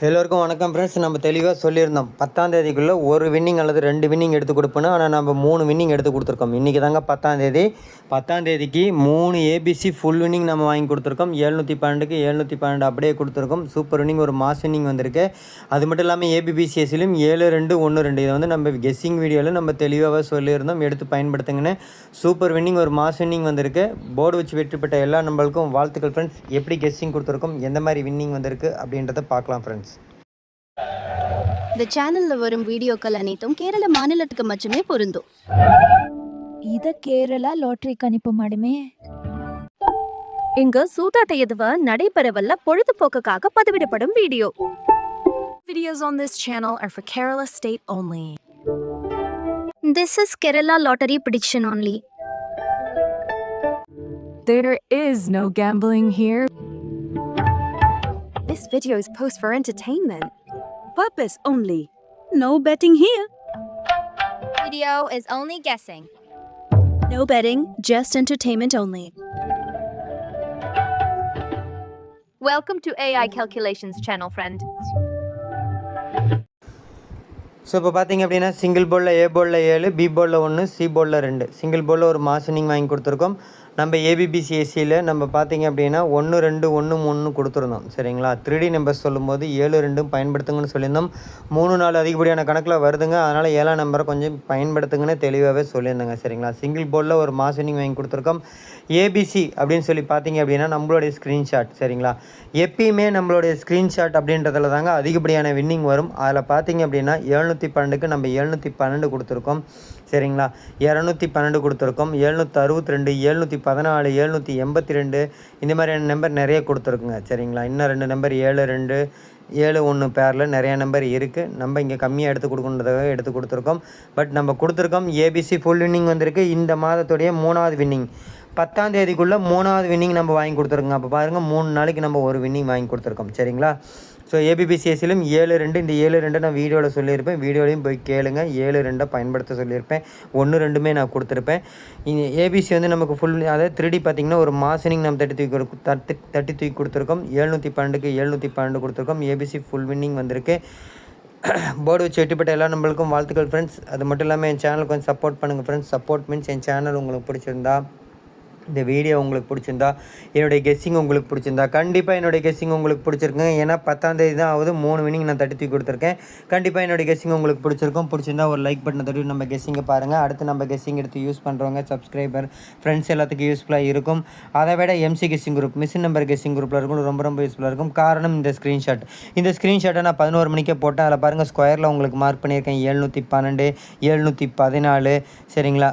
எல்லோருக்கும் வணக்கம் ஃப்ரெண்ட்ஸ். நம்ம தெளிவாக சொல்லியிருந்தோம் 10ஆம் தேதிக்குள்ளே ஒரு வின்னிங் அல்லது 2 வின்னிங் எடுத்து கொடுப்போன்னு. ஆனால் நம்ம 3 வின்னிங் எடுத்து கொடுத்துருக்கோம். இன்றைக்கி தாங்க 10ஆம் தேதி. 10ஆம் தேதிக்கு 3 ஏபிசி ஃபுல் வின்னிங் நம்ம வாங்கி கொடுத்துருக்கோம். 712க்கு 712 அப்படியே கொடுத்துருக்கோம். சூப்பர் வின்னிங், ஒரு மாஸ் வின்னிங் வந்திருக்கு. அது மட்டும் இல்லாமல் ஏபிபிசிஎஸ்சிலும் 7-2-1-2 இதை வந்து நம்ம கெஸ்ஸிங் வீடியோவில் நம்ம தெளிவாக சொல்லியிருந்தோம், எடுத்து பயன்படுத்துங்கன்னு. சூப்பர் வின்னிங், ஒரு மாஸ் வின்னிங் வந்திருக்கு. போர்டு வச்சு வெற்றி பெற்ற எல்லா நம்மளுக்கும் வாழ்த்துக்கள் ஃப்ரெண்ட்ஸ். எப்படி கெஸ்ஸிங் கொடுத்துருக்கோம், எந்த மாதிரி வின்னிங் வந்திருக்கு அப்படின்றத பார்க்கலாம் ஃப்ரெண்ட்ஸ். இந்த சேனல்ல வரும் வீடியோக்கள் அனைத்தும் கேரள மாநிலத்துக்கு மட்டுமே பொருந்தும். இத கேரளா லாட்டரி கணிப்பு மாடுமே. இங்க சூதாட்ட எதுவ நடைபெறவல்ல பொழுதுபோக்குக்காக பதிவிடப்படும் video. Videos on this channel are for Kerala state only. This is Kerala lottery prediction only. There is no gambling here. This video is post for entertainment purpose only. No betting here. Video is only guessing. No betting, just entertainment only. Welcome to AI Calculations channel, friend. So இப்போ பார்த்தீங்க அப்படின்னா single போர்டில் ஏ போர்டில் 7, B போர்டில் 1, C போர்டில் 2. Single போர்டில் ஒரு mass winning வாங்கி கொடுத்துருக்கோம். நம்ம ஏபிபிசிஎஸ்சியில் நம்ம பார்த்தீங்க அப்படின்னா 1-2-1-3 கொடுத்துருந்தோம். சரிங்களா? 3D நம்பர் சொல்லும்போது 7-2 பயன்படுத்துங்கன்னு சொல்லியிருந்தோம். 3-4 அதிகப்படியான கணக்கில் வருதுங்க. அதனால் 7ஆம் நம்பரை கொஞ்சம் பயன்படுத்துங்கன்னு தெளிவாகவே சொல்லியிருந்தேங்க. சரிங்களா? சிங்கிள் போர்டில் ஒரு மாஸ் வின்னிங் வாங்கி கொடுத்துருக்கோம். ஏபிசி அப்படின்னு சொல்லி பார்த்தீங்க அப்படின்னா நம்மளுடைய ஸ்க்ரீன்ஷாட். சரிங்களா? எப்பயுமே நம்மளுடைய ஸ்க்ரீன்ஷாட் அப்படின்றதுல தாங்க அதிகப்படியான வின்னிங் வரும். அதில் பார்த்தீங்க அப்படின்னா 712க்கு நம்ம 712 கொடுத்துருக்கோம். சரிங்களா? 212 கொடுத்துருக்கோம். 762, 714, 782 இந்த மாதிரியான நம்பர் நிறைய கொடுத்துருக்குங்க. சரிங்களா? இன்னும் 2 நம்பர் 72, 71 பேரில் நிறையா நம்பர் இருக்குது. நம்ம இங்கே கம்மியாக எடுத்து கொடுக்கணுன்றதாக எடுத்து கொடுத்துருக்கோம். பட் நம்ம கொடுத்துருக்கோம். ஏபிசி ஃபுல் வின்னிங் வந்திருக்கு. இந்த மாதத்துடைய 3ஆவது வின்னிங் 10ஆம் தேதிக்குள்ளே 3ஆவது வின்னிங் நம்ம வாங்கி கொடுத்துருக்கோங்க. அப்போ பாருங்கள், 3 நாளைக்கு நம்ம ஒரு வின்னிங் வாங்கி கொடுத்துருக்கோம். சரிங்களா? ஸோ ஏபிபிசிஎஸ்சிலும் 7-2, இந்த 7-2 நான் வீடியோவில் சொல்லியிருப்பேன். வீடியோலையும் போய் கேளுங்க. 7-2 பயன்படுத்த சொல்லியிருப்பேன். 1-2 நான் கொடுத்துருப்பேன். ஏபிசி வந்து நமக்கு ஃபுல், அதாவது 3D பார்த்திங்கன்னா ஒரு மாசனிங் நம்ம தட்டி தூக்கி கொடுத்துருக்கோம். 712க்கு 712 கொடுத்துருக்கோம். ஏபிசி ஃபுல் வின்னிங் வந்திருக்கு. போர்டு வச்சு வெட்டிப்பட்ட எல்லா நம்மளுக்கும் வாழ்த்துக்கள் ஃப்ரெண்ட்ஸ். அது மட்டும் இல்லாமல் என் சேனலுக்கு கொஞ்சம் சப்போர்ட் பண்ணுங்கள் ஃப்ரெண்ட்ஸ். சப்போர்ட் மீன்ஸ் என் சேனல் உங்களுக்கு பிடிச்சிருந்தா, இந்த வீடியோ உங்களுக்கு பிடிச்சிருந்தா, என்னுடைய கெஸ்ஸிங் உங்களுக்கு பிடிச்சிருந்தா, கண்டிப்பாக என்னுடைய கெஸ்ஸிங் உங்களுக்கு பிடிச்சிருக்குங்க. ஏன்னா 10ஆம் தேதி தான் ஆகுது. 3 வின்னிங் நான் தட்டி தூக்கி கொடுத்துருக்கேன். கண்டிப்பாக என்னுடைய கெஸ்ஸிங் உங்களுக்கு பிடிச்சிருந்தா ஒரு லைக் பட்டனை தட்டி நம்ம கெஸ்ஸிங்கை பாருங்கள். அடுத்து நம்ம கெஸ்ஸிங் எடுத்து யூஸ் பண்ணுறவங்க சப்ஸ்கிரைபர் ஃப்ரெண்ட்ஸ் எல்லாத்துக்கும் யூஸ்ஃபுல்லாக இருக்கும். அதை விட MC guessing group, machine number guessing குரூப்பில் இருக்கும், ரொம்ப யூஸ்ஃபுல்லாக இருக்கும். காரணம் இந்த ஸ்க்ரீன்ஷாட்டை நான் 11 மணிக்கே போட்டேன். அதில் பாருங்கள், ஸ்கொயரில் உங்களுக்கு மார்க் பண்ணியிருக்கேன். 712, 714, சரிங்களா?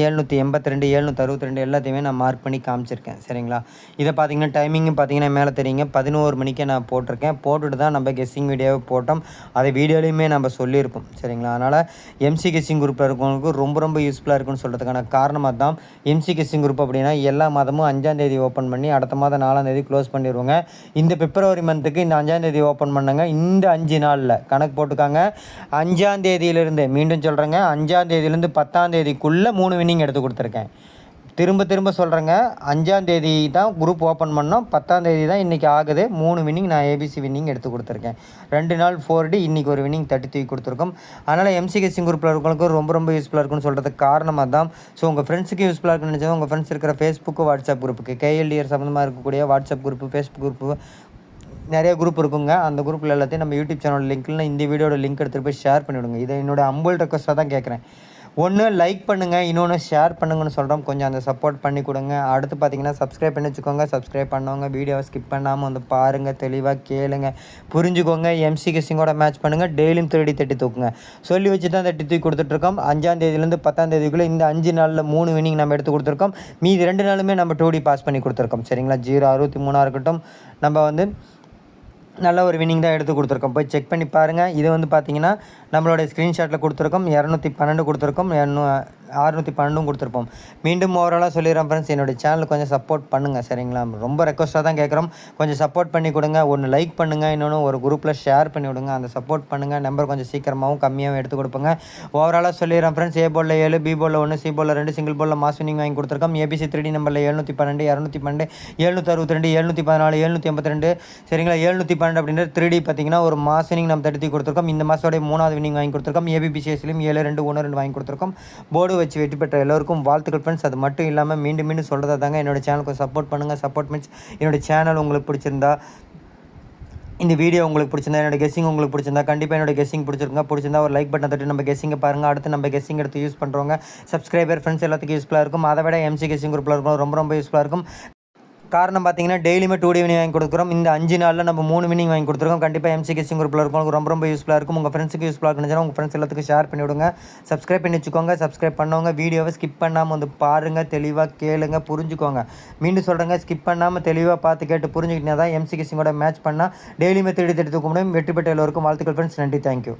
782, 762 எல்லாத்தையுமே நான் மார்க் பண்ணி காமிச்சிருக்கேன். சரிங்களா? இதை பார்த்தீங்கன்னா டைமிங்கும் பார்த்தீங்கன்னா மேலே தெரியுங்க, 11 மணிக்கே நான் போட்டிருக்கேன். போட்டுட்டு தான் நம்ம கெஸ்ஸிங் வீடியோவை போட்டோம். அதை வீடியோலையுமே நம்ம சொல்லியிருப்போம். சரிங்களா? அதனால் எம்சி கெஸ்ஸிங் குரூப்பில் இருக்கவங்களுக்கு ரொம்ப யூஸ்ஃபுல்லாக இருக்குன்னு சொல்கிறதுக்கான காரணமாக தான். எம்சி கெஸ்ஸிங் குரூப் அப்படின்னா எல்லா மாதமும் 5ஆம் தேதி ஓப்பன் பண்ணி அடுத்த மாதம் 4ஆம் தேதி க்ளோஸ் பண்ணிடுவோங்க. இந்த பிப்ரவரி மந்த்துக்கு இந்த 5ஆம் தேதி ஓப்பன் பண்ணாங்க. இந்த 5 நாளில் கணக்கு போட்டுக்காங்க. 5ஆம் தேதியிலிருந்து, மீண்டும் சொல்கிறேங்க, 5ஆம் தேதியிலேருந்து 10ஆம் தேதிக்குள்ளே 3 வின்னிங் எடுத்து கொடுத்துருக்கேன். திரும்ப சொல்கிறேங்க, 5ஆம் தேதி தான் குரூப் ஓப்பன் பண்ணோம். 10ஆம் தேதி தான் இன்றைக்கி ஆகுது. 3 வின்னிங் நான் ஏபிசி வின்னிங் எடுத்து கொடுத்துருக்கேன். 2 நாள் 4D, இன்றைக்கி ஒரு வின்னிங் தட்டி தூக்கி கொடுத்துருக்கோம். அதனால் எம்சி கெஸ்ஸிங் குரூப்பில் இருக்கவங்களுக்கு ரொம்ப யூஸ்ஃபுல்லாக இருக்குன்னு சொல்கிறதுக்கு காரணமாக தான். ஸோ உங்கள் ஃப்ரெண்ட்ஸுக்கு யூஸ்ஃபுல்லாக இருக்குன்னு நினச்சவங்க உங்கள் ஃப்ரெண்ட்ஸ் இருக்கிற ஃபேஸ்புக்கு, வாட்ஸ்அப் குரூப்புக்கு, கேஎல்டிஆர் சம்மந்தமாக இருக்கக்கூடிய வாட்ஸ்அப் குரூப்பு, ஃபேஸ்புக் குரூப்பு, நிறைய குரூப் இருக்குங்க. அந்த குரூப்பில் எல்லாத்தையும் நம்ம யூடியூப் சேனல் லிங்க்கில் இந்த வீடியோட லிங்க் எடுத்துகிட்டு போய் ஷேர் பண்ணிவிடுங்க. இதை என்னோட அம்பல் ரெக்வஸ்ட்டாக தான் கேட்குறேன். ஒன்று லைக் பண்ணுங்கள், இன்னொன்று ஷேர் பண்ணுங்கன்னு சொல்கிறோம். கொஞ்சம் அந்த சப்போர்ட் பண்ணி கொடுங்க. அடுத்து பார்த்தீங்கன்னா சப்ஸ்கிரைப் பண்ணி வச்சுக்கோங்க. சப்ஸ்கிரைப் பண்ணவங்க வீடியோவை ஸ்கிப் பண்ணாமல் வந்து பாருங்கள், தெளிவாக கேளுங்க, புரிஞ்சுக்கோங்க. எம்சி கெஸ்ஸிங்கோட மேட்ச் பண்ணுங்கள். டெய்லியும் 3D தட்டி தூக்குங்க. சொல்லி வச்சு தான் தட்டி தூக்கி கொடுத்துட்ருக்கோம். 5ஆம் தேதியிலேருந்து 10ஆம் தேதிக்குள்ளே இந்த 5 நாளில் 3 வின்னிங் நம்ம எடுத்து கொடுத்துருக்கோம். மீதி 2 நாளுமே நம்ம 2D பாஸ் பண்ணி கொடுத்துருக்கோம். சரிங்களா? 063 இருக்கட்டும், நம்ம வந்து நல்ல ஒரு வின்னிங் தான் எடுத்து கொடுத்துருக்கோம். போய் செக் பண்ணி பாருங்கள். இது வந்து பார்த்திங்கன்னா நம்மளோட ஸ்க்ரீன்ஷாட்டில் கொடுத்துருக்கோம். 212 கொடுத்துருக்கோம். 612 கொடுத்துருப்போம். மீண்டும் ஓவராலாக சொல்லிடுறேன் ஃப்ரெண்ட்ஸ், என்னுடைய சேனல் கொஞ்சம் சப்போர்ட் பண்ணுங்கள் சரிங்களா. ரொம்ப ரெக்வஸ்ட்டாக தான் கேட்குறோம், கொஞ்சம் சப்போர்ட் பண்ணி கொடுங்க. ஒன்று லைக் பண்ணுங்கள், இன்னொன்று ஒரு குரூப்பில் ஷேர் பண்ணி விடுங்க. அந்த சப்போர்ட் பண்ணுங்கள். நம்பர் கொஞ்சம் சீக்கிரமாகவும் கம்மியாகவும் எடுத்து கொடுப்பேங்க. ஓவராலாக சொல்லிடுறேன் ஃப்ரெண்ட்ஸ், ஏ போலில் 7, பி போலில் 1, சி போலில் 2, சிங்கிள் போலில் மாஸ் வின்னிங் வாங்கி கொடுத்துருக்கோம். ஏபிசி 3D நம்பரில் 712, 212, 762, 714, 782 சரிங்களா. 712 அப்படின்றது 3D பார்த்தீங்கன்னா ஒரு மாஸ் வின்னிங் நம்ம தடுத்து கொடுத்துருக்கோம். இந்த மாதத்தோடைய 3வது வின்னிங் வாங்கி கொடுத்துருக்கோம். ஏபிபிசிஎஸ்லையும் 7-2-1-2 வாங்கி கொடுத்துருக்கோம். போர்டு வச்சு வெற்றி பெற்ற எல்லோருக்கும் வாழ்த்துக்கள் ஃப்ரெண்ட்ஸ். அது மட்டும் இல்லாமல் மீண்டும் மீண்டும் சொல்கிறதா தாங்க, என்னோடய சேனலுக்கு சப்போர்ட் பண்ணுங்கள். சப்போர்ட் மீன்ஸ் என்னோடய சேனல் உங்களுக்கு பிடிச்சிருந்தா, இந்த வீடியோ உங்களுக்கு பிடிச்சிருந்தா, என்னோட கெஸ்ஸிங் உங்களுக்கு பிடிச்சிருந்தா, கண்டிப்பாக என்னோட கெஸ்ஸிங் பிடிச்சிருந்தா ஒரு லைக் பட்டன் தட்டி நம்ம கெஸ்ஸிங்கை பாருங்கள். அடுத்து நம்ம கெஸ்ஸிங் எடுத்து யூஸ் பண்ணுறவங்க சப்ஸ்கிரைபர் ஃப்ரெண்ட்ஸ் எல்லாத்துக்கும் யூஸ்ஃபுல்லாக இருக்கும். அதை விட எம்சி கெஸ்ஸிங் குரூப்பில் இருக்கும், ரொம்ப யூஸ்ஃபுல்லாக இருக்கும். காரணம் பார்த்தீங்கன்னா டெய்லியுமே 2D வினிங் வாங்கி கொடுக்குறோம். இந்த 5 நாளில் நம்ம 3 வினிங் வாங்கி கொடுத்துருக்கோம். கண்டிப்பாக எம்சி கெஸ்ஸிங் குரூப்பில் இருக்கும், ரொம்ப யூஸ்ஃபுல்லாக இருக்கும். உங்கள் ஃப்ரெண்ட்ஸுக்கு யூஸ்ஃபுல்லாக இருக்குன்னு உங்கள் ஃப்ரெண்ட்ஸ் எல்லாத்துக்கும் ஷேர் பண்ணி விடுங்க. சப்ஸ்கிரைப் பண்ணி வச்சுக்கோங்க. சப்ஸ்கிரைப் பண்ணவங்க வீடியோவை ஸ்கிப் பண்ணாமல் வந்து பாருங்கள், தெளிவாக கேளுங்க, புரிஞ்சுக்கோங்க. மீண்டும் சொல்கிறேங்க, ஸ்கிப் பண்ணாமல் தெளிவாக பார்த்து கேட்டு புரிஞ்சுக்கிட்டா தான் எம்சி கெஸ்ஸிங்கோட மேட்ச் பண்ணால் டெய்லியுமே தேடி தூக்க முடியும். வெற்றி பெற்ற எல்லோருக்கும் வாழ்த்துக்கள் ஃப்ரெண்ட்ஸ். நன்றி, தேங்க்யூ.